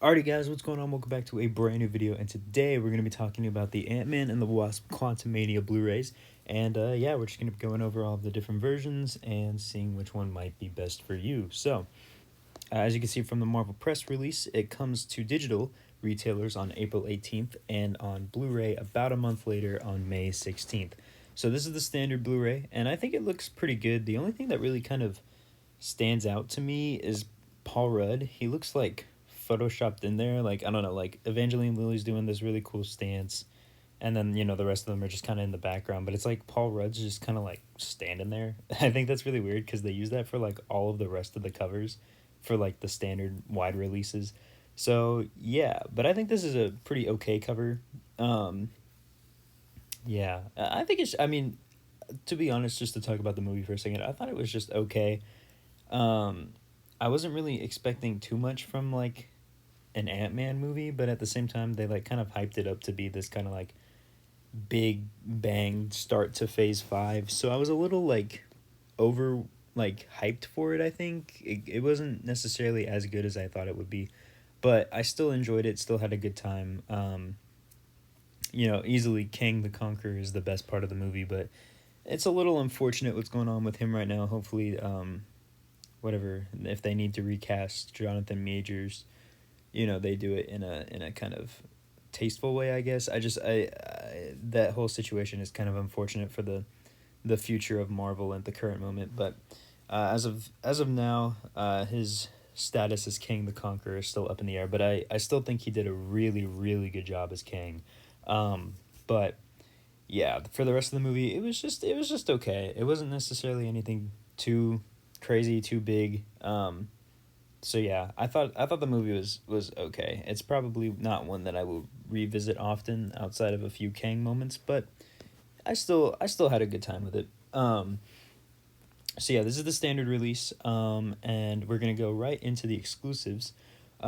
Alrighty guys, what's going on? Welcome back to a brand new video, and today we're going to be talking about the Ant-Man and the Wasp Quantumania Blu-rays, and yeah, we're just going to be going over all of the different versions and seeing which one might be best for you. So, as you can see from the Marvel press release, it comes to digital retailers on April 18th and on Blu-ray about a month later on May 16th. So this is the standard Blu-ray, and I think it looks pretty good. The only thing that really kind of stands out to me is Paul Rudd. He looks like photoshopped in there. Like, I don't know, like Evangeline Lilly's doing this really cool stance, and then the rest of them are just kind of in the background, but it's like Paul Rudd's just kind of like standing there. I think that's really weird because they use that for like all of the rest of the covers for like the standard wide releases. So yeah, but I think this is a pretty okay cover. um yeah, I think it's, I mean, to be honest, just to talk about the movie for a second, I thought it was just okay. um, I wasn't really expecting too much from like an Ant-Man movie, but at the same time they like kind of hyped it up to be this kind of like big bang start to phase 5. So I was a little like over like hyped for it. I think it wasn't necessarily as good as I thought it would be, but I still enjoyed it, still had a good time. Easily Kang the Conqueror is the best part of the movie, but it's a little unfortunate what's going on with him right now. Hopefully, whatever, if they need to recast Jonathan Majors, they do it in a kind of tasteful way, I guess. I that whole situation is kind of unfortunate for the future of Marvel at the current moment. But as of now, his status as King the Conqueror is still up in the air. But I still think he did a really really good job as King. But yeah, for the rest of the movie, it was just okay. It wasn't necessarily anything too crazy, too big. So yeah, I thought the movie was okay. It's probably not one that I will revisit often outside of a few Kang moments, but I still had a good time with it. So yeah, this is the standard release, and we're gonna go right into the exclusives,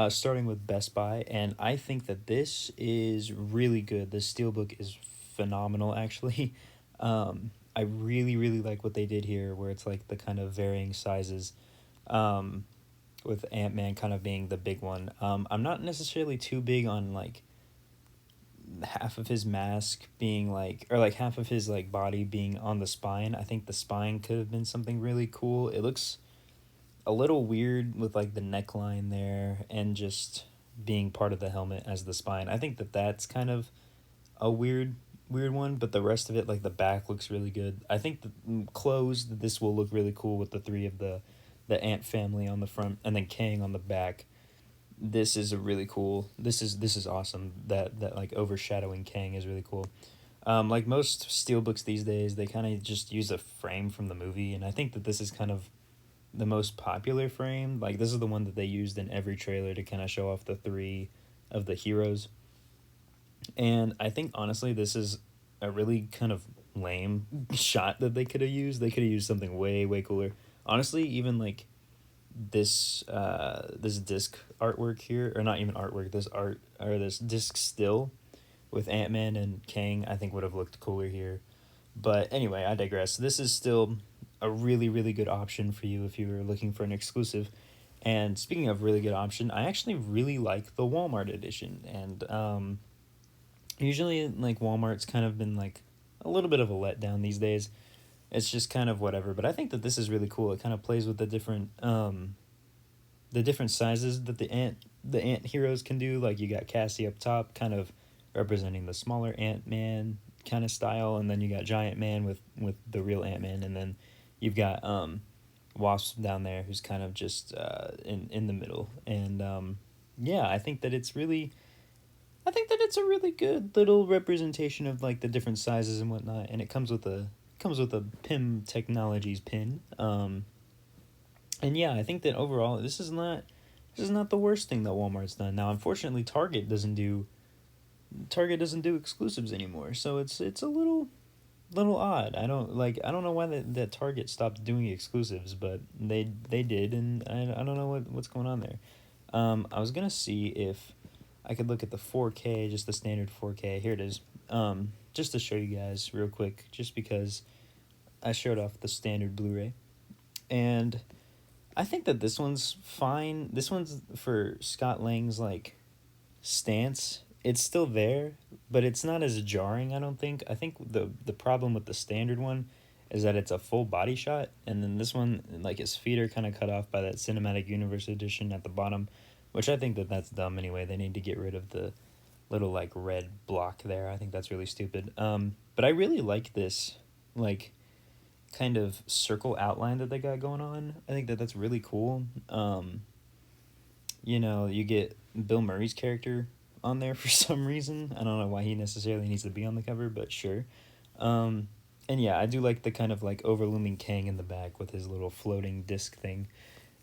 starting with Best Buy, and I think that this is really good. The steelbook is phenomenal, actually. I really really like what they did here, where it's like the kind of varying sizes. With Ant-Man kind of being the big one. I'm not necessarily too big on like half of his mask being like, or like half of his like body being on the spine. I think the spine could have been something really cool. It looks a little weird with like the neckline there and just being part of the helmet as the spine. I think that that's kind of a weird one, but the rest of it, like the back, looks really good. I think the clothes, this will look really cool with the three of the ant family on the front and then Kang on the back. This is a really cool. This is awesome. That like overshadowing Kang is really cool. Like most steelbooks these days, they kind of just use a frame from the movie, and I think that this is kind of the most popular frame. Like this is the one that they used in every trailer to kind of show off the three of the heroes. And I think honestly, this is a really kind of lame shot that they could have used. They could have used something way way cooler. Honestly, even like this disc artwork here, or not even artwork, this art or this disc still with Ant-Man and Kang, I think would have looked cooler here. But anyway, I digress. This is still a really really good option for you if you were looking for an exclusive. And speaking of really good option, I actually really like the Walmart edition. And usually like Walmart's kind of been like a little bit of a letdown these days. It's just kind of whatever, but I think that this is really cool. It kind of plays with the different sizes that the ant heroes can do. Like you got Cassie up top, kind of representing the smaller Ant Man kind of style, and then you got Giant Man with the real Ant Man, and then you've got Wasp down there, who's kind of just in the middle. And yeah, I think that it's a really good little representation of like the different sizes and whatnot, and it comes with a PIM Technologies pin. And yeah, I think that overall this is not the worst thing that Walmart's done. Now, unfortunately, Target doesn't do exclusives anymore, so it's a little odd. I don't know why that Target stopped doing exclusives, but they did, and I don't know what's going on there. I was gonna see if I could look at the 4K, just the standard 4K. Here it is. Just to show you guys real quick, just because I showed off the standard Blu-ray, and I think that this one's fine. This one's for Scott Lang's like stance, it's still there, but it's not as jarring, I don't think. I think the problem with the standard one is that it's a full body shot, and then this one, like, his feet are kind of cut off by that cinematic universe edition at the bottom, which I think that that's dumb anyway. They need to get rid of the little, like, red block there. I think that's really stupid. But I really like this, like, kind of circle outline that they got going on. I think that that's really cool. You know, you get Bill Murray's character on there for some reason. I don't know why he necessarily needs to be on the cover, but sure. Um, and yeah, I do like the kind of like overlooming Kang in the back with his little floating disc thing.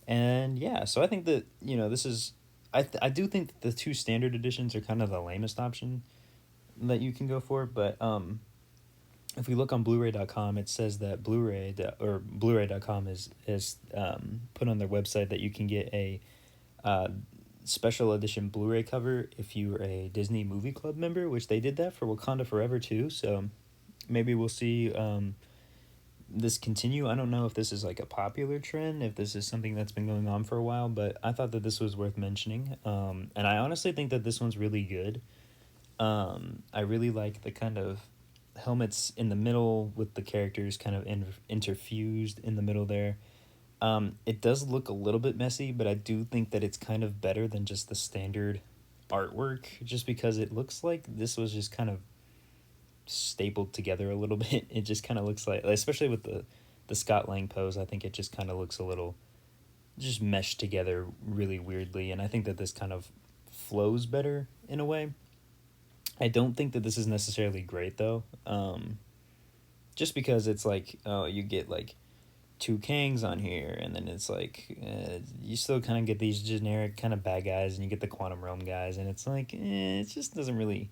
And yeah, so I think that, you know, this is. I do think that the two standard editions are kind of the lamest option that you can go for, but if we look on Blu-ray.com, it says that Blu-ray.com is put on their website that you can get a uh, special edition Blu-ray cover if you're a Disney Movie Club member, which they did that for Wakanda Forever too. So maybe we'll see this continue. I don't know if this is like a popular trend, if this is something that's been going on for a while, but I thought that this was worth mentioning. And I honestly think that this one's really good. I really like the kind of helmets in the middle with the characters kind of interfused in the middle there. It does look a little bit messy, but I do think that it's kind of better than just the standard artwork, just because it looks like this was just kind of stapled together a little bit. It just kind of looks like, especially with the Scott Lang pose, I think it just kind of looks a little just meshed together really weirdly, and I think that this kind of flows better in a way. I don't think that this is necessarily great though. Just because it's like, oh, you get like two Kangs on here, and then it's like you still kind of get these generic kind of bad guys, and you get the Quantum Realm guys, and it's like it just doesn't really.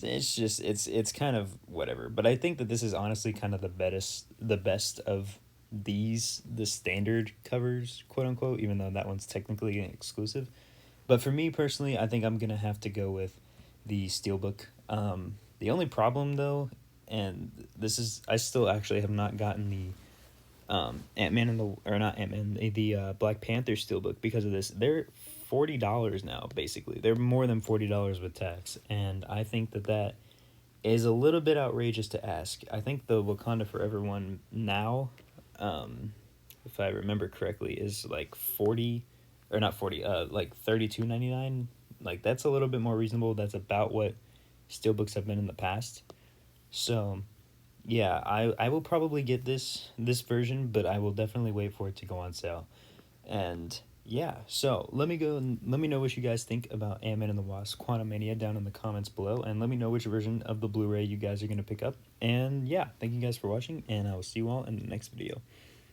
It's just it's kind of whatever. But I think that this is honestly kind of the best of the standard covers, quote unquote, even though that one's technically an exclusive. But for me personally, I think I'm gonna have to go with the Steelbook. The only problem though, and this is I still actually have not gotten the Ant-Man and the or not Ant-Man the Black Panther Steelbook because of this. They're $40 now basically. They're more than $40 with tax, and I think that that is a little bit outrageous to ask. I think the Wakanda Forever one now, if I remember correctly, is like 40 or not 40 like 32.99. Like that's a little bit more reasonable. That's about what steelbooks have been in the past. So yeah, I will probably get this version, but I will definitely wait for it to go on sale. And yeah, so let me know what you guys think about Ant-Man and the Wasp Quantumania down in the comments below, and let me know which version of the Blu-ray you guys are going to pick up. And yeah, thank you guys for watching, and I will see you all in the next video.